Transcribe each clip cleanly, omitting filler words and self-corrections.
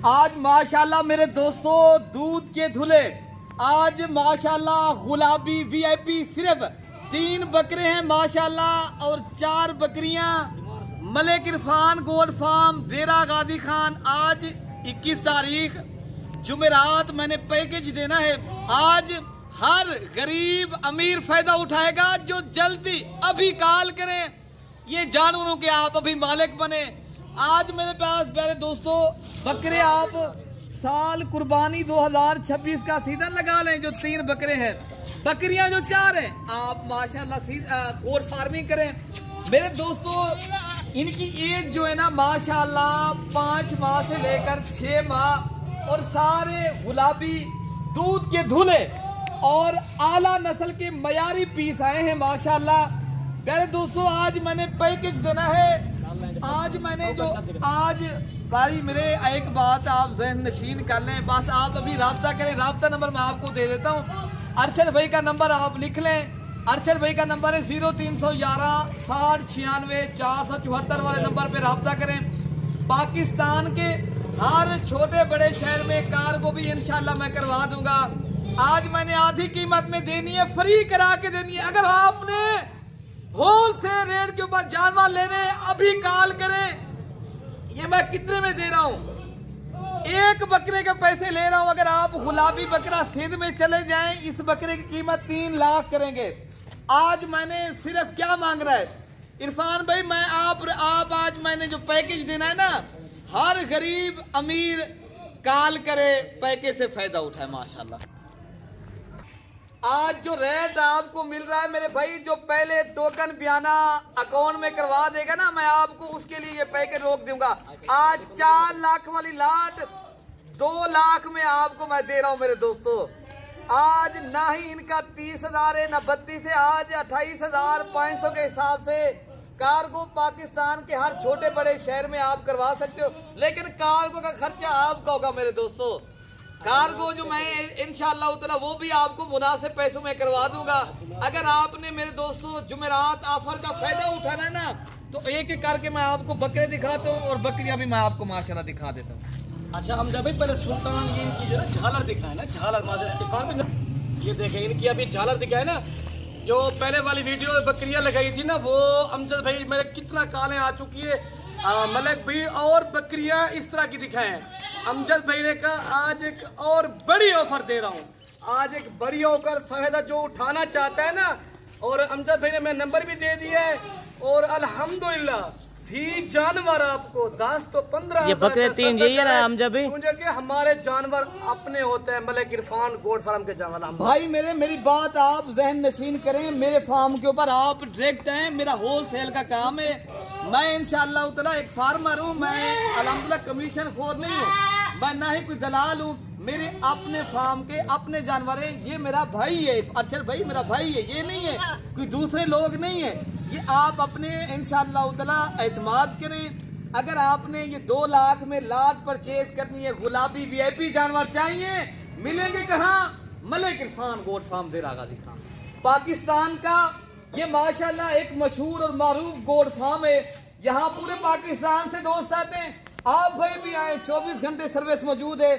आज माशाल्लाह मेरे दोस्तों दूध के धुले, आज माशाल्लाह गुलाबी वीआईपी सिर्फ 3 बकरे हैं माशाल्लाह और 4 बकरियां मलिक इरफान गोड फार्म देरा गादी खान। आज 21 तारीख जुमेरात मैंने पैकेज देना है। आज हर गरीब अमीर फायदा उठाएगा जो जल्दी अभी कॉल करें, ये जानवरों के आप अभी मालिक बने। आज मेरे पास मेरे दोस्तों बकरे आप साल कुर्बानी 2026 का सीजन लगा लें। जो 3 बकरे हैं, बकरियां जो 4 हैं, आप माशाल्लाह गोट फार्मिंग करें मेरे दोस्तों। इनकी एज जो है ना माशाल्लाह 5 माह से लेकर 6 माह और सारे गुलाबी दूध के धुले और आला नस्ल के मयारी पीस आए हैं माशाल्लाह। मेरे दोस्तों आज मैंने पैकेज देना है। आज मैंने जो आज भाई मेरे एक बात आप ज़हन नशीन कर लें, बस आप अभी राब्ता करें। राब्ता नंबर मैं आपको दे देता हूँ। अरशद भाई का नंबर आप लिख लें। अरशद भाई का नंबर है 0311 60 96 474 वाले नंबर पे राब्ता करें। पाकिस्तान के हर छोटे बड़े शहर में कार्गो भी इंशाल्लाह मैं करवा दूंगा। आज मैंने आधी कीमत में देनी है, फ्री करा के देनी है। अगर आपने होलसेल रेट के ऊपर जानवर लेने अभी कॉल करें। ये मैं कितने में दे रहा हूं, 1 बकरे के पैसे ले रहा हूं। अगर आप गुलाबी बकरा सिंध में चले जाएं, इस बकरे की कीमत 3 लाख करेंगे। आज मैंने सिर्फ क्या मांग रहा है इरफान भाई, मैं आप आज मैंने जो पैकेज देना है ना, हर गरीब अमीर कॉल करे, पैकेज से फायदा उठाए माशाल्लाह। आज जो रेट आपको मिल रहा है मेरे भाई, जो पहले टोकन बयाना अकाउंट में करवा देगा ना, मैं आपको उसके लिए ये पैकेज रोक दूंगा। आज 4 लाख वाली लाट 2 लाख में आपको मैं दे रहा हूं मेरे दोस्तों। आज ना ही इनका 30,000 है ना 32 है, आज 28,500 के हिसाब से कार्गो पाकिस्तान के हर छोटे बड़े शहर में आप करवा सकते हो, लेकिन कार्गो का खर्चा आपका होगा मेरे दोस्तों। कार्गो जो मैं इंशाअल्लाह ताला वो भी आपको मुनासिब पैसों में करवा दूंगा। अगर आपने मेरे दोस्तों जुमेरात ऑफर का फायदा उठाना है ना, तो एक एक करके मैं आपको बकरे दिखाता हूँ और बकरियां भी मैं आपको माशाल्लाह दिखा देता हूँ। अच्छा हम जब पहले सुल्तान ये इनकी जो झालर दिखाए ना, झालर माशाल्लाह ये देखें इनकी अभी झालर दिखाए ना। जो पहले वाली वीडियो बकरियां लगाई थी ना, वो अमजद भाई मेरे कितना कालें आ चुकी है, मलिक भाई और बकरियां इस तरह की दिखाएं। अमजद भाई ने कहा आज एक और बड़ी ऑफर दे रहा हूं, आज एक बड़ी ऑफर फायदा जो उठाना चाहता है ना। और अमजद भाई ने मैं नंबर भी दे दिया है और अल्हम्दुलिल्लाह भी जानवर आपको 10 तो 15 ये बकरे 3 यही है ना अमजद भाई, मुझे कि हमारे जानवर अपने होते हैं मलिक इरफान गोट फार्म के जानवर। भाई मेरी बात आप जहन नशीन करें। मेरे फार्म के ऊपर आप डायरेक्ट आए, मेरा होलसेल का काम है। मैं इंशाअल्लाह ताला एक फार्मर हूँ, मैं अल्हम्दुलिल्लाह कमीशन खोर नहीं हूँ, मैं ना ही कोई दलाल हूँ। मेरे अपने फार्म के अपने जानवर है। ये मेरा भाई है, अरशद भाई मेरा भाई है, ये नहीं है कोई दूसरे लोग नहीं है। ये आप अपने इंशाअल्लाह ताला एतमाद करें। अगर आपने ये 2 लाख में लाट परचेज करनी है, गुलाबी वीआईपी जानवर चाहिए, मिलेंगे कहाँ? मलिक इरफान गोट फार्म देरा गादी खान पाकिस्तान का। ये माशाल्लाह एक मशहूर और मारूफ गोट फार्म है। यहाँ पूरे पाकिस्तान से दोस्त आते हैं, आप भाई भी आए, 24 घंटे सर्विस मौजूद है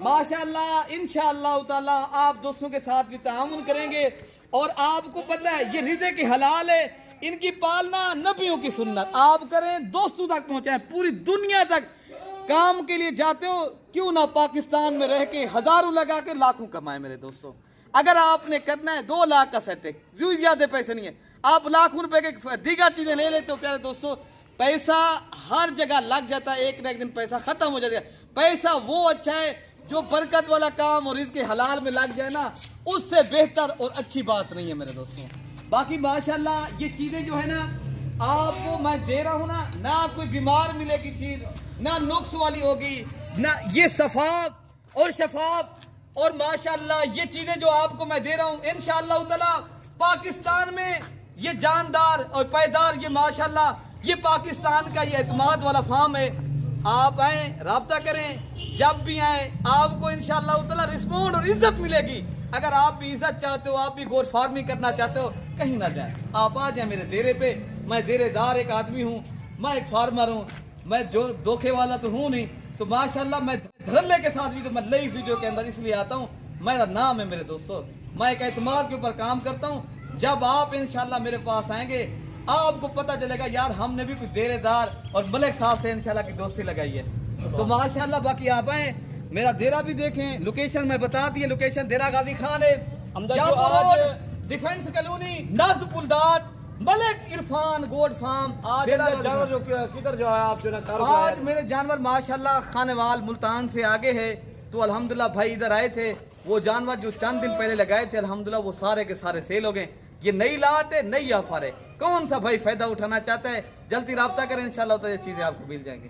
माशाल्लाह। इंशाअल्लाह ताला आप दोस्तों के साथ भी ताउन करेंगे। और आपको पता है ये रिज़्क़ की हलाल है, इनकी पालना नबियों की सुन्नत। आप करें, दोस्तों तक पहुंचाएं, पूरी दुनिया तक काम के लिए जाते हो, क्यों ना पाकिस्तान में रह के हजारों लगा के लाखों कमाए मेरे दोस्तों। अगर आपने करना है 2 लाख का सेट है, व्यू ज्यादा पैसे नहीं है, आप लाखों रुपए के दीगर चीजें ले लेते हो प्यारे दोस्तों। पैसा हर जगह लग जाता है, एक न एक दिन पैसा खत्म हो जाता है। पैसा वो अच्छा है जो बरकत वाला काम और इसके हलाल में लग जाए ना, उससे बेहतर और अच्छी बात नहीं है मेरे दोस्तों। बाकी माशाल्लाह ये चीजें जो है ना आपको मैं दे रहा हूँ ना कोई बीमार मिलेगी चीज, ना नुक्स वाली होगी, ना ये सफाफ और शफाफ। और माशाल्लाह ये चीजें जो आपको मैं दे रहा हूँ इंशाअल्लाह ताला पाकिस्तान में ये जानदार और पायदार, ये माशाल्लाह ये पाकिस्तान का ये एतमाद वाला फार्म है। आप आए, राब्ता करें, जब भी आए आपको इंशाअल्लाह ताला रिस्पॉन्ड और इज्जत मिलेगी। अगर आप भी इज्जत चाहते हो, आप भी गोट फार्मिंग करना चाहते हो, कहीं ना जाए, आप आ जाए मेरे डेरे पे। मैं डेरेदार एक आदमी हूँ, मैं एक फार्मर हूँ, मैं जो धोखे वाला तो हूँ नहीं। तो माशाल्लाह मैं धड़ल्ले के साथ भी तो मैं नई वीडियो के अंदर इसलिए आता हूँ, मेरा नाम है मेरे दोस्तों, मैं एक एतमाद के ऊपर काम करता हूँ। जब आप इंशाल्लाह मेरे पास आएंगे आपको पता चलेगा यार हमने भी कुछ देरेदार और मलिक साहब से इंशाल्लाह की दोस्ती लगाई है। तो माशाल्लाह बाकी आप आए, मेरा डेरा भी देखें, लोकेशन मैं बता दी, लोकेशन डेरा गाजी खान है, जापुर रोड, डिफेंस कॉलोनी, नाजपुलदार, मलिक इरफान गोड फार्म। जानवर जो किधर जो है आप जो ना आज मेरे जानवर माशाल्लाह खानेवाल मुल्तान से आगे है, तो अल्हम्दुलिल्लाह भाई इधर आए थे, वो जानवर जो चंद दिन पहले लगाए थे अल्हम्दुलिल्लाह वो सारे के सारे सेल हो गए। ये नई लाट है, नई ऑफर है, कौन सा भाई फायदा उठाना चाहता है जल्दी राब्ता करें, इंशाल्लाह तो ये चीजें आपको मिल जाएंगी।